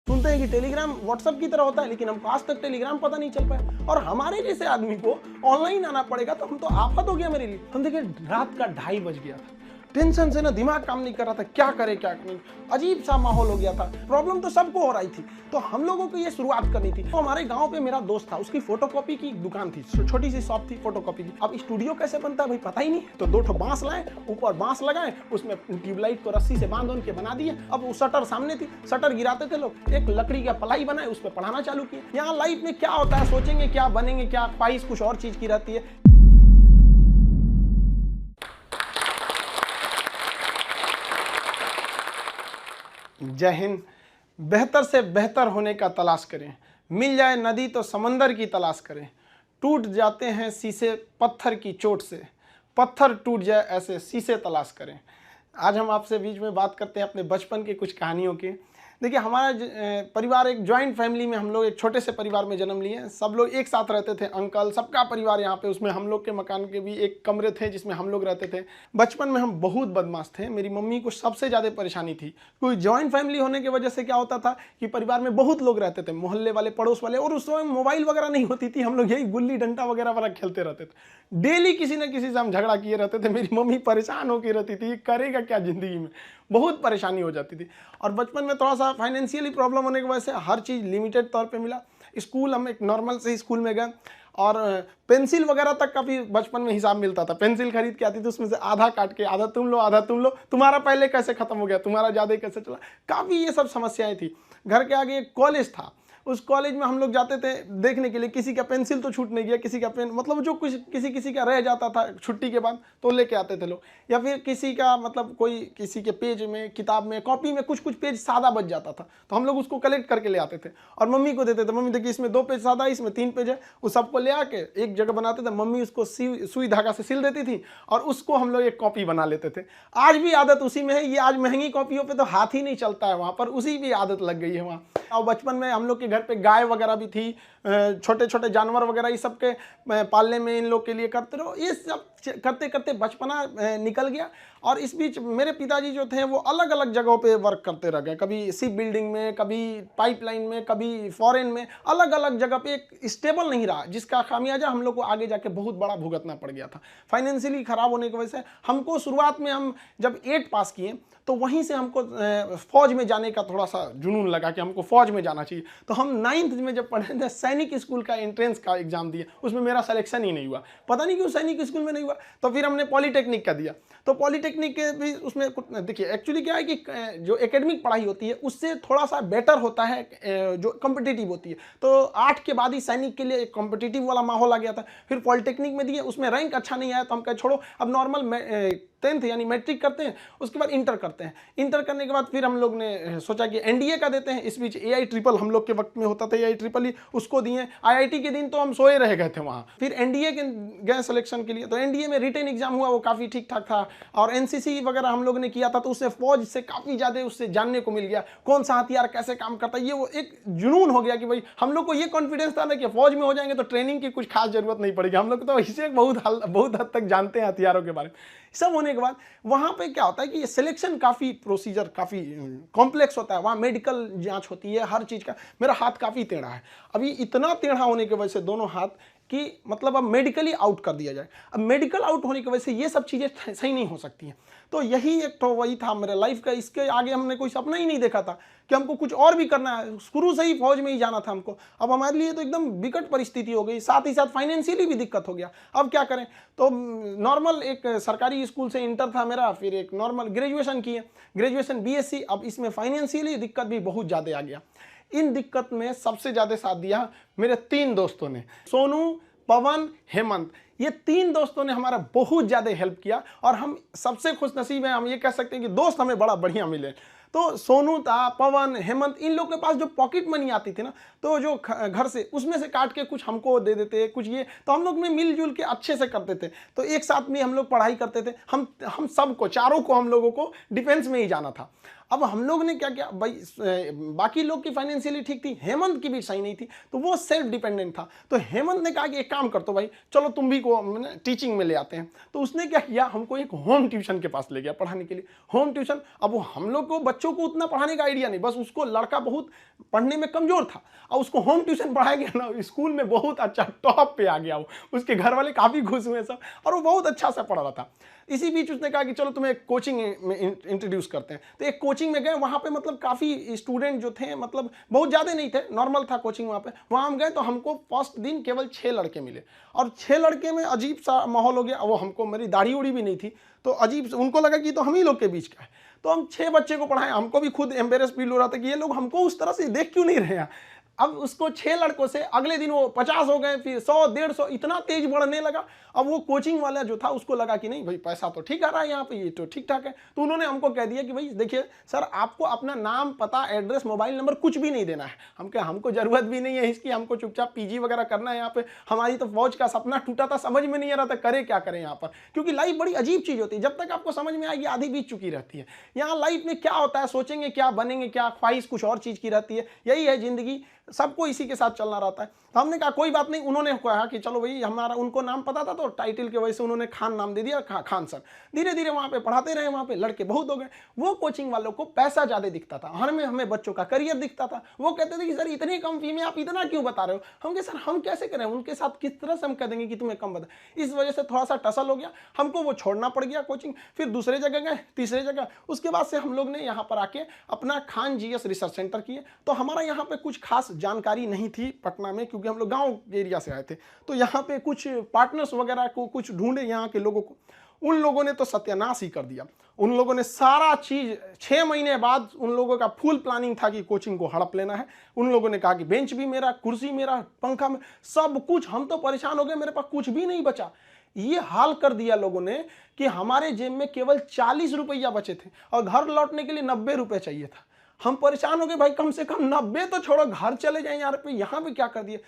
सुनते हैं कि टेलीग्राम व्हाट्सएप की तरह होता है, लेकिन हमको आज तक टेलीग्राम पता नहीं चल पाया और हमारे जैसे आदमी को ऑनलाइन आना पड़ेगा तो हम तो आफत हो गया मेरे लिए। हम देखिए रात का 2:30 बज गया था, टेंशन से ना दिमाग काम नहीं कर रहा था, क्या करे क्या नहीं, अजीब सा माहौल हो गया था। प्रॉब्लम तो सबको हो रही थी, तो हम लोगों को ये शुरुआत करनी थी। तो हमारे गांव पे मेरा दोस्त था, उसकी फोटोकॉपी की दुकान थी, छोटी सी शॉप थी फोटोकॉपी की। अब स्टूडियो कैसे बनता है भाई पता ही नहीं, तो 2 बांस लाए, ऊपर बांस लगाए, उसमें ट्यूबलाइट को रस्सी से बांध के बना दिए। अब वो शटर सामने थी, शटर गिराते थे लोग, एक लकड़ी का पलाई बनाए, उस पर पढ़ाना चालू किए। यहाँ लाइफ में क्या होता है, सोचेंगे क्या बनेंगे, क्या ख्वाहिश कुछ और चीज की रहती है। जय हिंद। बेहतर से बेहतर होने का तलाश करें, मिल जाए नदी तो समंदर की तलाश करें। टूट जाते हैं शीशे पत्थर की चोट से, पत्थर टूट जाए ऐसे शीशे तलाश करें। आज हम आपसे बीच में बात करते हैं अपने बचपन की कुछ कहानियों की। देखिए हमारा परिवार एक जॉइंट फैमिली में, हम लोग एक छोटे से परिवार में जन्म लिए। सब लोग एक साथ रहते थे, अंकल सबका परिवार यहाँ पे, उसमें हम लोग के मकान के भी एक कमरे थे जिसमें हम लोग रहते थे। बचपन में हम बहुत बदमाश थे, मेरी मम्मी को सबसे ज़्यादा परेशानी थी। कोई जॉइंट फैमिली होने की वजह से क्या होता था कि परिवार में बहुत लोग रहते थे, मोहल्ले वाले, पड़ोस वाले, और उस समय मोबाइल वगैरह नहीं होती थी, हम लोग यही गुल्ली डंडा वगैरह खेलते रहते थे। डेली किसी न किसी से हम झगड़ा किए रहते थे। मेरी मम्मी परेशान होकर रहती थी, करेगा क्या ज़िंदगी में, बहुत परेशानी हो जाती थी। और बचपन में थोड़ा सा फाइनेंशियली प्रॉब्लम होने की वजह से हर चीज़ लिमिटेड तौर पे मिला। स्कूल हम एक नॉर्मल से स्कूल में गए, और पेंसिल वगैरह तक का भी बचपन में हिसाब मिलता था। पेंसिल खरीद के आती थी, उसमें से आधा काट के आधा तुम लो आधा तुम लो, तुम्हारा पहले कैसे खत्म हो गया, तुम्हारा ज़्यादा कैसे चला, काफ़ी ये सब समस्याएं थी। घर के आगे एक कॉलेज था, उस कॉलेज में हम लोग जाते थे देखने के लिए, किसी का पेंसिल तो छूट नहीं गया, किसी का पेन, मतलब जो कुछ किसी का रह जाता था छुट्टी के बाद तो लेके आते थे लोग। या फिर किसी का मतलब कोई किसी के पेज में, किताब में, कॉपी में कुछ पेज सादा बच जाता था, तो हम लोग उसको कलेक्ट करके ले आते थे और मम्मी को देते थे। मम्मी देखिए इसमें 2 पेज सादा है, इसमें 3 पेज है, उस सबको ले आके एक जगह बनाते थे। मम्मी उसको सुई धागा से सिल देती थी और उसको हम लोग एक कॉपी बना लेते थे। आज भी आदत उसी में है। ये आज महंगी कॉपियों पर तो हाथ ही नहीं चलता है, वहाँ पर उसी भी आदत लग गई है वहाँ। और बचपन में हम लोग के घर पे गाय वगैरह भी थी, छोटे छोटे जानवर वगैरह, ये सब के पालने में इन लोग के लिए करते रहो। ये सब करते करते बचपना निकल गया। और इस बीच मेरे पिताजी जो थे वो अलग अलग जगहों पे वर्क करते रह गए, कभी शिप बिल्डिंग में, कभी पाइपलाइन में, कभी फॉरेन में, अलग अलग जगह पे एक स्टेबल नहीं रहा, जिसका खामियाजा हम लोग को आगे जाके बहुत बड़ा भुगतना पड़ गया था। फाइनेंशियली खराब होने की वजह से हमको शुरुआत में, हम जब 8 पास किए तो वहीं से हमको फौज में जाने का थोड़ा सा जुनून लगा कि हमको फौज में जाना चाहिए। तो हम 9th में जब पढ़े थे, सैनिक स्कूल का एंट्रेंस का एग्जाम दिए, उसमें मेरा सिलेक्शन ही नहीं हुआ, पता नहीं क्यों सैनिक स्कूल में नहीं हुआ। तो फिर हमने पॉलीटेक्निक का दिया, तो पॉलीटेक्निक के भी उसमें देखिए एक्चुअली क्या है कि जो एकेडमिक पढ़ाई होती है उससे थोड़ा सा बेटर होता है जो कॉम्पिटिटिव होती है। तो 8 के बाद ही सैनिक के लिए एक कॉम्पिटिटिव वाला माहौल आ गया था। फिर पॉलीटेक्निक में दिए, उसमें रैंक अच्छा नहीं आया, तो हम कहे छोड़ो, अब नॉर्मल 10th यानी मैट्रिक करते हैं, उसके बाद इंटर करते हैं। इंटर करने के बाद फिर हम लोग ने सोचा कि एनडीए का देते हैं। इस बीच एआई ट्रिपल हम लोग के वक्त में होता था, एआई ट्रिपल ही, उसको दिए। आईआईटी के दिन तो हम सोए रह गए थे वहाँ। फिर एनडीए के गए सिलेक्शन के लिए, तो एनडीए में रिटन एग्जाम हुआ, वो काफ़ी ठीक ठाक था। और एनसीसी वगैरह हम लोग ने किया था, तो उससे फौज से काफ़ी ज़्यादा उससे जानने को मिल गया, कौन सा हथियार कैसे काम करता है। ये वो एक जुनून हो गया कि भाई हम लोग को ये कॉन्फिडेंस था ना कि फौज में हो जाएंगे तो ट्रेनिंग की कुछ खास जरूरत नहीं पड़ेगी। हम लोग तो इसे बहुत हद तक जानते हैं हथियारों के बारे में। सब होने के बाद वहाँ पे क्या होता है कि ये सिलेक्शन काफ़ी प्रोसीजर काफ़ी कॉम्प्लेक्स होता है। वहाँ मेडिकल जांच होती है हर चीज़ का। मेरा हाथ काफ़ी टेढ़ा है, अभी इतना टेढ़ा होने की वजह से दोनों हाथ कि मतलब अब मेडिकली आउट कर दिया जाए। अब मेडिकल आउट होने की वजह से ये सब चीज़ें सही नहीं हो सकती हैं। तो यही एक तो वही था मेरे लाइफ का। इसके आगे हमने कोई सपना ही नहीं देखा था कि हमको कुछ और भी करना है। शुरू से ही फौज में ही जाना था हमको। अब हमारे लिए तो एकदम विकट परिस्थिति हो गई, साथ ही साथ फाइनेंशियली भी दिक्कत हो गया। अब क्या करें, तो नॉर्मल एक सरकारी स्कूल से इंटर था मेरा, फिर एक नॉर्मल ग्रेजुएशन किए, ग्रेजुएशन बीएससी। अब इसमें फाइनेंशियली दिक्कत भी बहुत ज़्यादा आ गया। इन दिक्कत में सबसे ज़्यादा साथ दिया मेरे 3 दोस्तों ने, सोनू, पवन, हेमंत। ये 3 दोस्तों ने हमारा बहुत ज़्यादा हेल्प किया और हम सबसे खुश नसीब हैं। हम ये कह सकते हैं कि दोस्त हमें बड़ा बढ़िया मिले। तो सोनू था, पवन, हेमंत, इन लोग के पास जो पॉकेट मनी आती थी ना, तो जो घर से उसमें से काट के कुछ हमको दे देते, कुछ ये, तो हम लोग में मिलजुल के अच्छे से करते थे। तो एक साथ में हम लोग पढ़ाई करते थे। हम सबको, चारों को, हम लोगों को डिफेंस में ही जाना था। अब हम लोग ने क्या किया भाई, बाकी लोग की फाइनेंशियली ठीक थी, हेमंत की भी सही नहीं थी, तो वो सेल्फ डिपेंडेंट था। तो हेमंत ने कहा कि एक काम कर तो भाई, चलो तुम भी को टीचिंग में ले आते हैं। तो उसने क्या किया, हमको एक होम ट्यूशन के पास ले गया पढ़ाने के लिए। होम ट्यूशन, अब वो हम लोग को बच्चों को उतना पढ़ाने का आइडिया नहीं, बस उसको लड़का बहुत पढ़ने में कमजोर था और उसको होम ट्यूशन पढ़ाया गया ना, स्कूल में बहुत अच्छा टॉप पे आ गया वो, उसके घर वाले काफी खुश हुए सब, और वो बहुत अच्छा सा पढ़ रहा था। इसी बीच उसने कहा कि चलो तुम्हें एक कोचिंग में इंट्रोड्यूस करते हैं। तो एक कोचिंग में गए, वहाँ पे मतलब काफ़ी स्टूडेंट जो थे, मतलब बहुत ज़्यादा नहीं थे, नॉर्मल था कोचिंग वहाँ पे। वहाँ हम गए तो हमको फर्स्ट दिन केवल 6 लड़के मिले, और 6 लड़के में अजीब सा माहौल हो गया। वो हमको, मेरी दाढ़ी उड़ी भी नहीं थी, तो अजीब, उनको लगा कि तो हम ही लोग के बीच का है। तो हम 6 बच्चे को पढ़ाएं, हमको भी खुद एम्बेरस फील हो रहा था कि ये लोग हमको उस तरह से देख क्यों नहीं रहे हैं। अब उसको 6 लड़कों से अगले दिन वो 50 हो गए, फिर 100, 150, इतना तेज बढ़ने लगा। अब वो कोचिंग वाला जो था उसको लगा कि नहीं भाई, पैसा तो ठीक आ रहा है यहाँ पे, ये तो ठीक ठाक है। तो उन्होंने हमको कह दिया कि भाई देखिए सर, आपको अपना नाम, पता, एड्रेस, मोबाइल नंबर कुछ भी नहीं देना है। हम कहा हमको जरूरत भी नहीं है इसकी, हमको चुपचाप पीजी वगैरह करना है यहाँ पे। हमारी तो फौज का सपना टूटा था, समझ में नहीं आ रहा था करे क्या करें यहाँ पर, क्योंकि लाइफ बड़ी अजीब चीज होती है, जब तक आपको समझ में आएगी आधी बीत चुकी रहती है। यहाँ लाइफ में क्या होता है, सोचेंगे क्या, बनेंगे क्या, ख्वाहिश कुछ और चीज की रहती है, यही है जिंदगी, सबको इसी के साथ चलना रहता है। तो हमने कहा कोई बात नहीं। उन्होंने कहा कि चलो भाई, हमारा उनको नाम पता था तो टाइटल के वजह से उन्होंने खान नाम दे दिया, खान सर। धीरे धीरे वहाँ पे पढ़ाते रहे, वहाँ पे लड़के बहुत हो गए। वो कोचिंग वालों को पैसा ज़्यादा दिखता था, हमें बच्चों का करियर दिखता था। वो कहते थे कि सर इतनी कम फी में आप इतना क्यों बता रहे हो। हम कहे सर हम कैसे करें, उनके साथ किस तरह से हम कह देंगे कि तुम्हें कम बता। इस वजह से थोड़ा सा टसल हो गया, हमको वो छोड़ना पड़ गया कोचिंग। फिर दूसरे जगह गए, तीसरे जगह, उसके बाद से हम लोग ने यहाँ पर आके अपना खान जीएस रिसर्च सेंटर किए। तो हमारा यहाँ पे कुछ खास जानकारी नहीं थी पटना में, क्योंकि हम लोग गांव एरिया से आए थे। तो यहाँ पे कुछ पार्टनर्स वगैरह को कुछ ढूंढे यहाँ के लोगों को, उन लोगों ने तो सत्यानाश ही कर दिया। उन लोगों ने सारा चीज, 6 महीने बाद उन लोगों का फुल प्लानिंग था कि कोचिंग को हड़प लेना है। उन लोगों ने कहा कि बेंच भी मेरा, कुर्सी मेरा, पंखा में, सब कुछ। हम तो परेशान हो गए, मेरे पास कुछ भी नहीं बचा। ये हाल कर दिया लोगों ने कि हमारे जेब में केवल 40 रुपया बचे थे और घर लौटने के लिए 90 रुपए चाहिए था। हम परेशान हो गए, भाई कम से कम 90 तो छोड़ो, घर चले जाएं यार, पे यहाँ पे क्या कर दिए।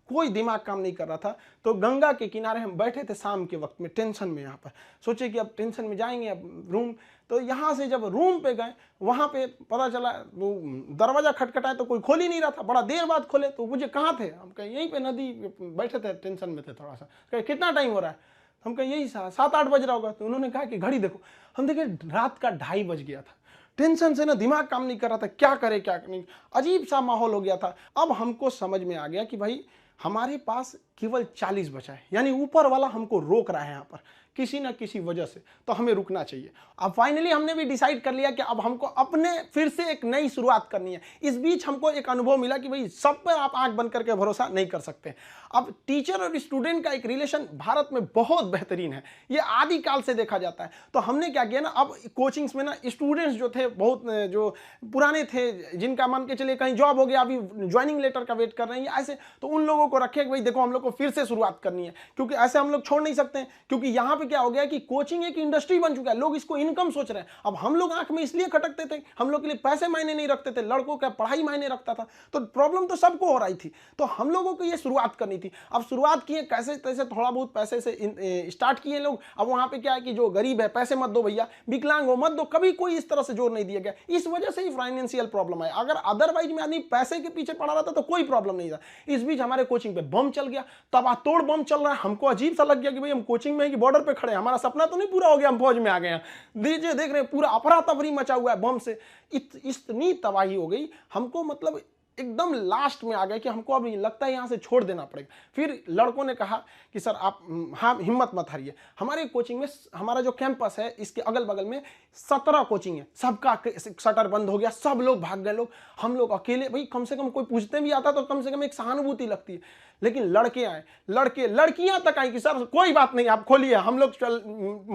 कोई दिमाग काम नहीं कर रहा था। तो गंगा के किनारे हम बैठे थे शाम के वक्त में, टेंशन में। यहाँ पर सोचे कि अब टेंशन में जाएंगे, अब रूम। तो यहाँ से जब रूम पे गए, वहाँ पे पता चला वो दरवाजा खटखटाए तो कोई खोल ही नहीं रहा था। बड़ा देर बाद खोले तो मुझे कहाँ थे, हम कहे यहीं पे नदी बैठे थे, टेंशन में थे थोड़ा सा। कहे कितना टाइम हो रहा है, हम कहे यही 7-8 बज रहा होगा। तो उन्होंने कहा कि घड़ी देखो। हम देखे रात का 2:30 बज गया था। टेंशन से ना दिमाग काम नहीं कर रहा था, क्या करे क्या नहीं, अजीब सा माहौल हो गया था। अब हमको समझ में आ गया कि भाई हमारे पास केवल 40 बचा है, यानी ऊपर वाला हमको रोक रहा है यहाँ पर किसी ना किसी वजह से, तो हमें रुकना चाहिए। अब फाइनली हमने भी डिसाइड कर लिया कि अब हमको अपने फिर से एक नई शुरुआत करनी है। इस बीच हमको एक अनुभव मिला कि भाई सब पर आप आंख बंद करके भरोसा नहीं कर सकते। अब टीचर और स्टूडेंट का एक रिलेशन भारत में बहुत बेहतरीन है, ये आदिकाल से देखा जाता है। तो हमने क्या किया ना, अब कोचिंग्स में ना स्टूडेंट्स जो थे, बहुत जो पुराने थे, जिनका मान के चलिए कहीं जॉब हो गया, अभी ज्वाइनिंग लेटर का वेट कर रहे हैं ऐसे, तो उन लोगों को रखे कि भाई देखो हम लोग को फिर से शुरुआत करनी है, क्योंकि ऐसे हम लोग छोड़ नहीं सकते हैं। क्योंकि यहाँ पे क्या हो गया कि कोचिंग एक इंडस्ट्री बन चुका है, लोग इसको इनकम सोच रहे हैं। अब हम लोग आंख में इसलिए खटकते थे, हम लोग के लिए पैसे मायने नहीं रखते थे, लड़कों का पढ़ाई मायने रखता था। तो प्रॉब्लम तो सबको हो रही थी, तो हम लोगों को ये शुरुआत करनी थी। अब शुरुआत किए कैसे तैसे, थोड़ा बहुत पैसे से स्टार्ट किए लोग। अब वहां पे क्या है कि जो गरीब है पैसे मत दो भैया, विकलांग हो मत दो, कभी कोई इस तरह से जोर नहीं दिया गया। इस वजह से ही फाइनेंशियल प्रॉब्लम है। अगर अदरवाइज में आदमी पैसे के पीछे पड़ा रहता तो कोई प्रॉब्लम नहीं था। इस बीच हमारे कोचिंग पे बम चल गया, तबातोड़ बम चल रहा है। हमको अजीब सा लग गया कि भाई हम कोचिंग में कि बॉर्डर पे खड़े हैं, हमारा सपना तो नहीं पूरा हो गया, हम फौज में आ गए हैं। दीजिए देख रहे हैं पूरा अफरा तफरी मचा हुआ है बम से। इतनी तबाही हो गई हमको, मतलब एकदम लास्ट में आ गए कि हमको अब लगता है यहाँ से छोड़ देना पड़ेगा। फिर लड़कों ने कहा कि सर आप हाँ हिम्मत मत हारिए। हमारे कोचिंग में, हमारा जो कैंपस है इसके अगल बगल में 17 कोचिंग है, सबका शटर बंद हो गया, सब लोग भाग गए। लोग, हम लोग अकेले, भाई कम से कम कोई पूछते भी आता तो कम से कम एक सहानुभूति लगती है। लेकिन लड़के आए, लड़कियां तक आई कि सर कोई बात नहीं आप खोलिए, हम लोग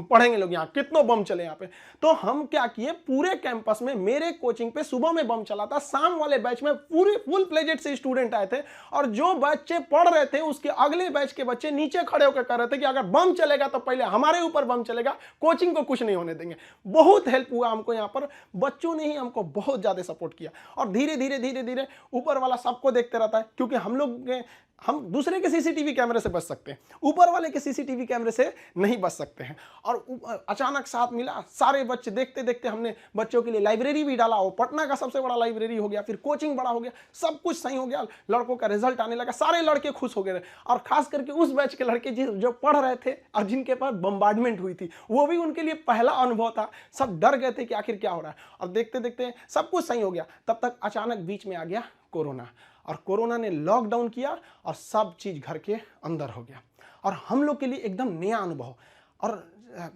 पढ़ेंगे लोग, यहाँ कितनों बम चले यहाँ पे। तो हम क्या किए, पूरे कैंपस में मेरे कोचिंग पे सुबह में बम चला था, शाम वाले बैच में पूरे फुल प्लेजेड से स्टूडेंट आए थे, और जो बच्चे पढ़ रहे थे उसके अगले बैच के बच्चे नीचे खड़े होकर कह रहे थे कि अगर बम चलेगा तो पहले हमारे ऊपर बम चलेगा, कोचिंग को कुछ नहीं होने देंगे। बहुत हेल्प हुआ हमको यहाँ पर, बच्चों ने ही हमको बहुत ज्यादा सपोर्ट किया। और धीरे धीरे ऊपर वाला सबको देखते रहता है, क्योंकि हम लोग हम दूसरे के सीसीटीवी कैमरे से बच सकते हैं, ऊपर वाले के सीसीटीवी कैमरे से नहीं बच सकते हैं। और अचानक साथ मिला, सारे बच्चे देखते देखते हमने बच्चों के लिए लाइब्रेरी भी डाला, वो पटना का सबसे बड़ा लाइब्रेरी हो गया, फिर कोचिंग बड़ा हो गया, सब कुछ सही हो गया, लड़कों का रिजल्ट आने लगा, सारे लड़के खुश हो गए। और खास करके उस बैच के लड़के जो पढ़ रहे थे और जिनके पास बम्बार्डमेंट हुई थी, वो भी उनके लिए पहला अनुभव था। सब डर गए थे कि आखिर क्या हो रहा है, और देखते देखते सब कुछ सही हो गया। तब तक अचानक बीच में आ गया कोरोना, और कोरोना ने लॉकडाउन किया और सब चीज घर के अंदर हो गया, और हम लोग के लिए एकदम नया अनुभव। और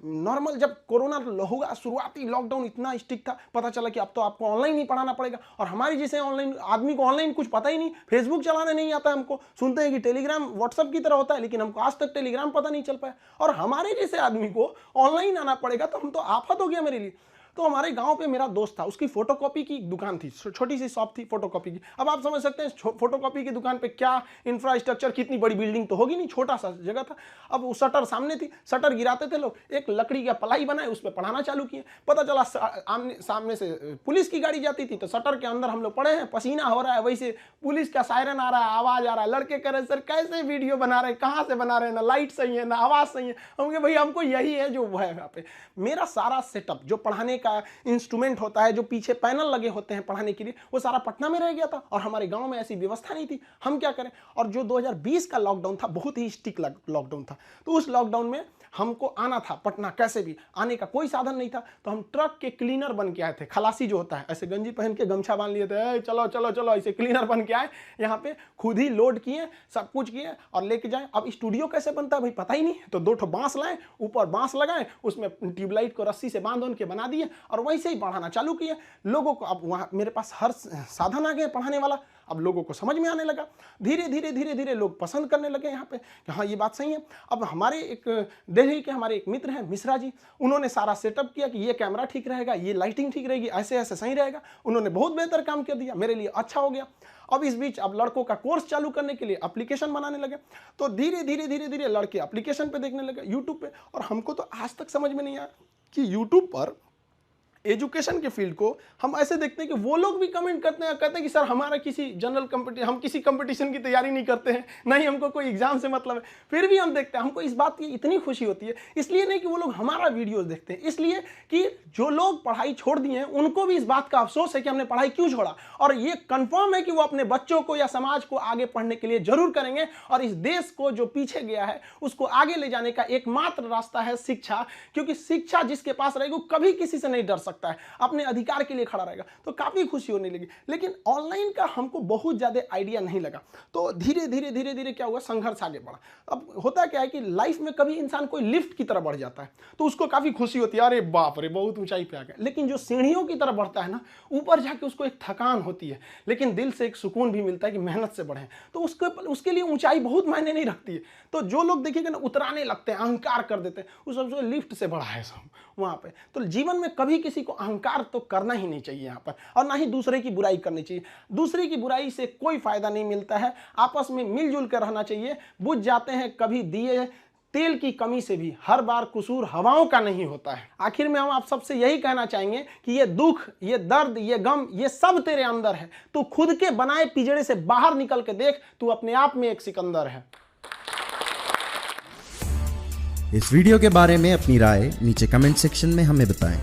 नॉर्मल जब कोरोना होगा, शुरुआती लॉकडाउन इतना स्ट्रिक्ट था, पता चला कि अब तो आपको ऑनलाइन ही पढ़ाना पड़ेगा। और हमारी जैसे ऑनलाइन आदमी को ऑनलाइन कुछ पता ही नहीं, फेसबुक चलाने नहीं आता हमको, सुनते हैं कि टेलीग्राम व्हाट्सएप की तरह होता है, लेकिन हमको आज तक टेलीग्राम पता नहीं चल पाया। और हमारे जैसे आदमी को ऑनलाइन आना पड़ेगा, तो हम तो आफत हो गया मेरे लिए। तो हमारे गांव पे मेरा दोस्त था, उसकी फोटोकॉपी की दुकान थी, छोटी सी शॉप थी फोटोकॉपी की। अब आप समझ सकते हैं फोटोकॉपी की दुकान पे क्या इंफ्रास्ट्रक्चर, कितनी बड़ी बिल्डिंग तो होगी नहीं, छोटा सा जगह था। अब वो शटर सामने थी, शटर गिराते थे लोग, एक लकड़ी का पलाई बनाए, उस पर पढ़ाना चालू किए। पता चला सामने से पुलिस की गाड़ी जाती थी, तो शटर के अंदर हम लोग पड़े हैं, पसीना हो रहा है, वैसे पुलिस का सायरन आ रहा है, आवाज आ रहा है। लड़के कह रहे सर कैसे वीडियो बना रहे हैं, कहाँ से बना रहे हैं, ना लाइट सही है ना आवाज सही है। हम कहे भाई हमको यही है जो है यहाँ पे। मेरा सारा सेटअप जो पढ़ाने का इंस्ट्रूमेंट होता है, जो पीछे पैनल लगे होते हैं पढ़ाने के लिए, वो सारा पटना में रह गया था, और हमारे गांव में ऐसी व्यवस्था नहीं थी। हम क्या करें। और जो 2020 का लॉकडाउन था, बहुत ही स्ट्रिक्ट लॉकडाउन था, तो उस लॉकडाउन में हमको आना था पटना, कैसे भी आने का कोई साधन नहीं था। तो हम ट्रक के क्लीनर बन के आए थे, खलासी जो होता है, ऐसे गंजी पहन के गमछा बांध लिए थे, चलो चलो चलो, ऐसे क्लीनर बन के आए यहाँ पे, खुद ही लोड किए, सब कुछ किए और लेके जाए। अब स्टूडियो कैसे बनता है भाई पता ही नहीं, तो 2 ठो बांस लाए, ऊपर बांस लगाए, उसमें ट्यूबलाइट को रस्सी से बांध के बना दिए, और वैसे ही पढ़ाना चालू किए लोगों को। अब वहाँ मेरे पास हर साधन आ गए पढ़ाने वाला, अब लोगों को समझ में आने लगा, धीरे धीरे धीरे धीरे लोग पसंद करने लगे यहाँ पे कि हाँ ये बात सही है। अब हमारे एक दिल्ली के हमारे एक मित्र हैं मिश्रा जी, उन्होंने सारा सेटअप किया कि ये कैमरा ठीक रहेगा, ये लाइटिंग ठीक रहेगी, ऐसे ऐसे सही रहेगा। उन्होंने बहुत बेहतर काम कर दिया, मेरे लिए अच्छा हो गया। अब इस बीच अब लड़कों का कोर्स चालू करने के लिए एप्लीकेशन बनाने लगे, तो धीरे धीरे धीरे धीरे लड़के एप्लीकेशन पे देखने लगे, यूट्यूब पे। और हमको तो आज तक समझ में नहीं आया कि यूट्यूब पर एजुकेशन के फील्ड को हम ऐसे देखते हैं कि वो लोग भी कमेंट करते हैं, कहते हैं कि सर हमारा किसी जनरल कंपटीशन, हम किसी कंपटीशन की तैयारी नहीं करते हैं, नहीं हमको कोई एग्जाम से मतलब है, फिर भी हम देखते हैं। हमको इस बात की इतनी खुशी होती है, इसलिए नहीं कि वो लोग हमारा वीडियोस देखते हैं, इसलिए कि जो लोग पढ़ाई छोड़ दिए हैं उनको भी इस बात का अफसोस है कि हमने पढ़ाई क्यों छोड़ा। और ये कंफर्म है कि वो अपने बच्चों को या समाज को आगे पढ़ने के लिए जरूर करेंगे, और इस देश को जो पीछे गया है उसको आगे ले जाने का एकमात्र रास्ता है शिक्षा, क्योंकि शिक्षा जिसके पास रहेगी वो कभी किसी से नहीं डर सकता है, अपने अधिकार के लिए खड़ा रहेगा। तो काफी खुशी होने लगी। लेकिन ऑनलाइन का हमको बहुत ज्यादा आइडिया नहीं लगा, तो धीरे धीरे धीरे धीरे क्या हुआ, संघर्ष आगे बढ़ा। अब होता क्या है कि लाइफ में कभी इंसान कोई लिफ्ट की तरफ बढ़ जाता है तो उसको काफी खुशी होती है, अरे बाप रे बहुत ऊंचाई पे आ गया। लेकिन जो सीढ़ियों की तरफ बढ़ता है ना, ऊपर जाके उसको एक थकान होती है, लेकिन दिल से एक सुकून भी मिलता है कि मेहनत से बढ़े, तो उसके लिए ऊंचाई बहुत मायने नहीं रखती है। तो जो लोग देखिएगा ना उतराने लगते हैं, अहंकार कर देते हैं, उस सबसे लिफ्ट से बढ़ा है सब वहां पे। तो जीवन में कभी किसी को अहंकार तो करना ही नहीं चाहिए यहाँ पर, और ना ही दूसरे की बुराई करनी चाहिए। दूसरे की बुराई से कोई फायदा नहीं मिलता है, आपस में मिलजुल कर रहना चाहिए। बुझ जाते हैं कभी दिए तेल की कमी से भी, हर बार कसूर हवाओं का नहीं होता है। आखिर में हम आप सबसे यही कहना चाहेंगे कि ये दुख, ये दर्द, ये गम, ये सब तेरे अंदर है। तू खुद के बनाए पिंजड़े से बाहर निकल के देख, तू अपने आप में एक सिकंदर है। इस वीडियो के बारे में अपनी राय नीचे कमेंट सेक्शन में हमें बताएं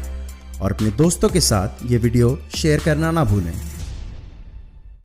और अपने दोस्तों के साथ ये वीडियो शेयर करना ना भूलें।